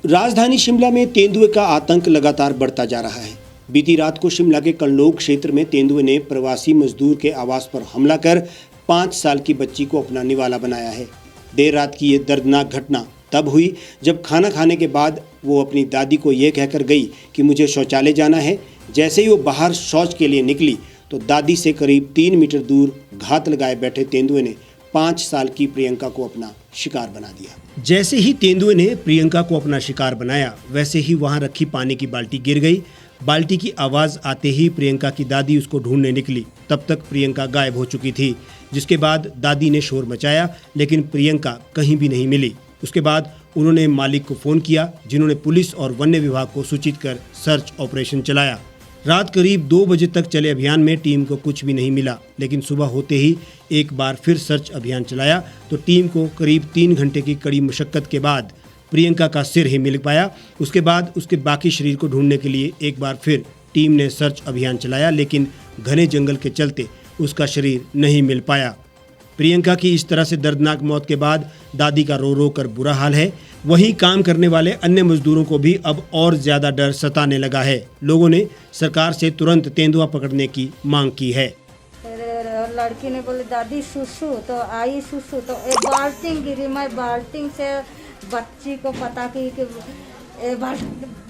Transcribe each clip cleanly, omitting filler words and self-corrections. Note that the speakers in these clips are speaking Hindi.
राजधानी शिमला में तेंदुए का आतंक लगातार बढ़ता जा रहा है। बीती रात को शिमला के कल्लोग क्षेत्र में तेंदुए ने प्रवासी मजदूर के आवास पर हमला कर 5 साल की बच्ची को अपना निवाला बनाया है। देर रात की ये दर्दनाक घटना तब हुई जब खाना खाने के बाद वो अपनी दादी को ये कहकर गई कि मुझे शौचालय जाना है। जैसे ही वो बाहर शौच के लिए निकली तो दादी से करीब 3 मीटर दूर घात लगाए बैठे तेंदुए ने 5 साल की प्रियंका को अपना शिकार बना दिया। जैसे ही तेंदुए ने प्रियंका को अपना शिकार बनाया, वैसे ही वहां रखी पानी की बाल्टी गिर गई। बाल्टी की आवाज़ आते ही प्रियंका की दादी उसको ढूंढने निकली। तब तक प्रियंका गायब हो चुकी थी, जिसके बाद दादी ने शोर मचाया, लेकिन प्रियंका कहीं भी नहीं मिली। उसके बाद उन्होंने मालिक को फ़ोन किया, जिन्होंने पुलिस और वन्य विभाग को सूचित कर सर्च ऑपरेशन चलाया। रात करीब 2 बजे तक चले अभियान में टीम को कुछ भी नहीं मिला, लेकिन सुबह होते ही एक बार फिर सर्च अभियान चलाया तो टीम को करीब 3 घंटे की कड़ी मशक्कत के बाद प्रियंका का सिर ही मिल पाया। उसके बाद उसके बाकी शरीर को ढूंढने के लिए एक बार फिर टीम ने सर्च अभियान चलाया, लेकिन घने जंगल के चलते उसका शरीर नहीं मिल पाया। प्रियंका की इस तरह से दर्दनाक मौत के बाद दादी का रो रो कर बुरा हाल है। वहीं काम करने वाले अन्य मजदूरों को भी अब और ज्यादा डर सताने लगा है। लोगों ने सरकार से तुरंत तेंदुआ पकड़ने की मांग की है। लड़की ने बोली दादी सुसु, तो आई सुसु तो एक बाल्टी गिरी। मैं बाल्टी से बच्ची को पता की कि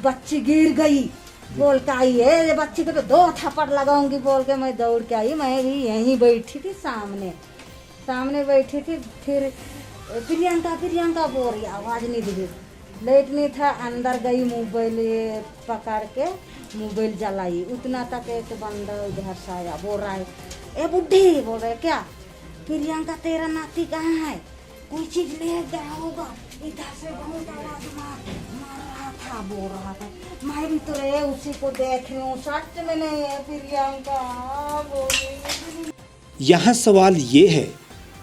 बच्ची गिर गई बोल के आई है। बच्ची को तो 2 थप्पड़ लगाऊंगी बोल के मैं दौड़ के आई। मैं भी यहीं बैठी थी, सामने बैठी थी। फिर प्रियंका बोल रही, आवाज़ नहीं दी। लाइट नहीं था, अंदर गई, मोबाइल पकड़ के मोबाइल जलाई। उतना तक एक बंदा इधर से आया, बोल रहा है ए बुढ़ी, बोल रहे क्या प्रियंका तेरा नाती कहाँ है, कोई चीज़ ले गया होगा। इधर से बहुत आवाज़ मार रहा था, बोल रहा था। मैं भी तो रहे उसी को देख रही हूँ, सच में नहीं है प्रियंका बोली। यहाँ सवाल ये है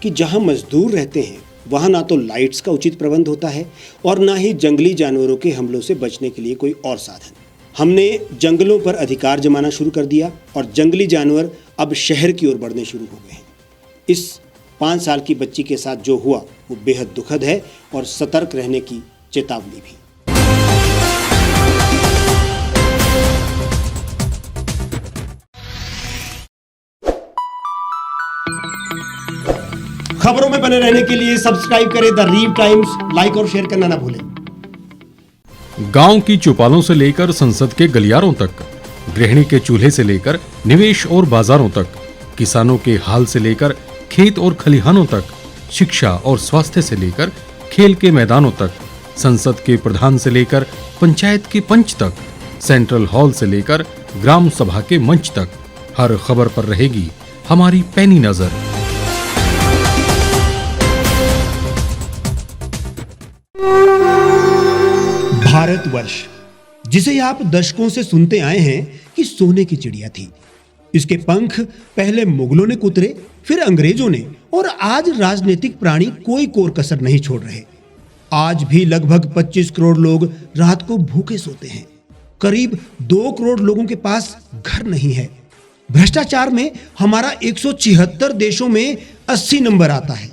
कि जहाँ मजदूर रहते हैं वहाँ ना तो लाइट्स का उचित प्रबंध होता है और ना ही जंगली जानवरों के हमलों से बचने के लिए कोई और साधन। हमने जंगलों पर अधिकार जमाना शुरू कर दिया और जंगली जानवर अब शहर की ओर बढ़ने शुरू हो गए हैं। इस 5 साल की बच्ची के साथ जो हुआ वो बेहद दुखद है और सतर्क रहने की चेतावनी भी। खबरों में बने रहने के लिए सब्सक्राइब करें द रीव टाइम्स, लाइक और शेयर करना ना भूलें। गांव की चौपालों से लेकर संसद के गलियारों तक, गृहिणी के चूल्हे से लेकर निवेश और बाजारों तक, किसानों के हाल से लेकर खेत और खलिहानों तक, शिक्षा और स्वास्थ्य से लेकर खेल के मैदानों तक, संसद के प्रधान से लेकर पंचायत के पंच तक, सेंट्रल हॉल से लेकर ग्राम सभा के मंच तक, हर खबर पर रहेगी हमारी पैनी नजर। भारतवर्ष, जिसे आप दशकों से सुनते आए हैं कि सोने की चिड़िया थी। इसके पंख पहले मुगलों ने कुतरे, फिर अंग्रेजों ने, और आज राजनीतिक प्राणी कोई कोर कसर नहीं छोड़ रहे। आज भी लगभग 25 करोड़ लोग रात को भूखे सोते हैं। करीब 2 करोड़ लोगों के पास घर नहीं है। भ्रष्टाचार में हमारा 176 देशों में 80 नंबर आता है।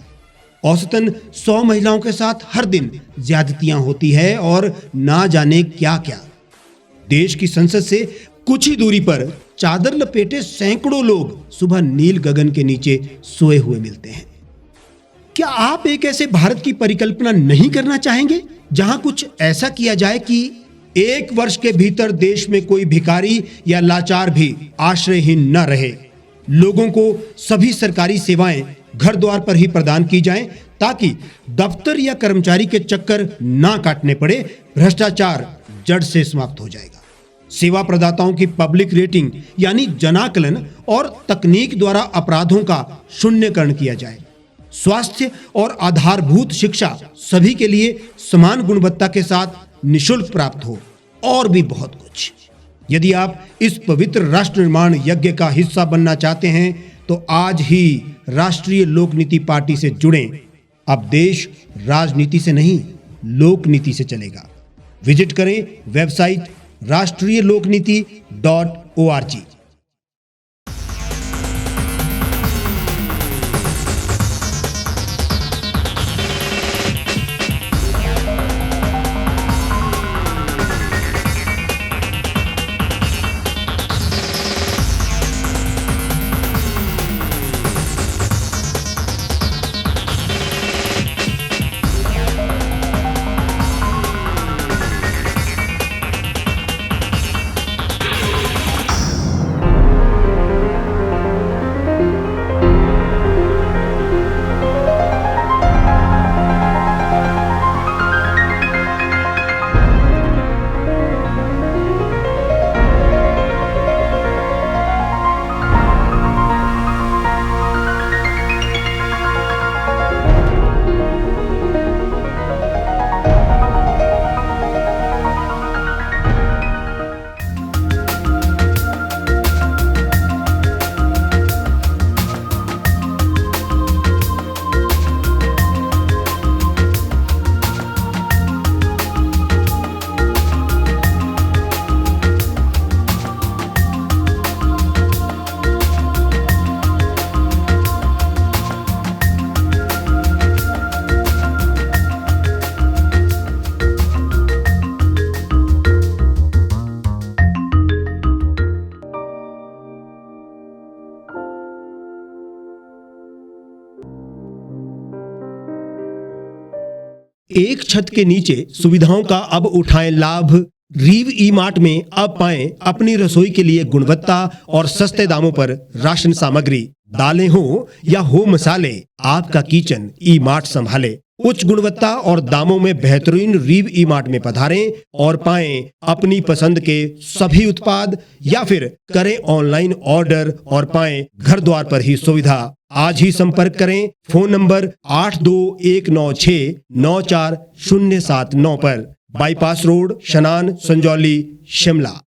औसतन 100 महिलाओं के साथ हर दिन ज्यादतियां होती है और ना जाने क्या क्या। देश की संसद से कुछ ही दूरी पर चादर लपेटे सैकड़ों लोग सुबह नील गगन के नीचे सोए हुए मिलते हैं। क्या आप एक ऐसे भारत की परिकल्पना नहीं करना चाहेंगे जहां कुछ ऐसा किया जाए कि 1 वर्ष के भीतर देश में कोई भिखारी या लाचार भी आश्रयहीन न रहे? लोगों को सभी सरकारी सेवाएं घर द्वार पर ही प्रदान की जाएं, ताकि दफ्तर या कर्मचारी के चक्कर ना काटने पड़े। भ्रष्टाचार जड़ से समाप्त हो जाएगा। सेवा प्रदाताओं की पब्लिक रेटिंग यानी जनाकलन और तकनीक द्वारा अपराधों का शून्यकरण किया जाए। स्वास्थ्य और आधारभूत शिक्षा सभी के लिए समान गुणवत्ता के साथ निःशुल्क प्राप्त हो, और भी बहुत कुछ। यदि आप इस पवित्र राष्ट्र निर्माण यज्ञ का हिस्सा बनना चाहते हैं तो आज ही राष्ट्रीय लोक नीति पार्टी से जुड़ें। अब देश राजनीति से नहीं, लोक नीति से चलेगा। विजिट करें वेबसाइट rashtriyalokniti.org। एक छत के नीचे सुविधाओं का अब उठाएं लाभ। रीव ई मार्ट में अब पाएं अपनी रसोई के लिए गुणवत्ता और सस्ते दामों पर राशन सामग्री। दालें हो या हो मसाले, आपका किचन ई मार्ट संभाले। उच्च गुणवत्ता और दामों में बेहतरीन रीव ई मार्ट में पधारें और पाएं अपनी पसंद के सभी उत्पाद, या फिर करें ऑनलाइन ऑर्डर और पाएं घर द्वार पर ही सुविधा। आज ही संपर्क करें फोन नंबर 8219694079 पर, बाईपास रोड, शनान, संजौली, शिमला।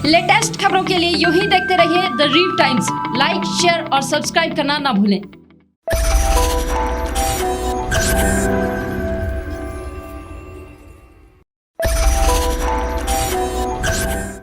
लेटेस्ट खबरों के लिए यूं ही देखते रहिए द रीव टाइम्स। लाइक, शेयर और सब्सक्राइब करना ना भूलें।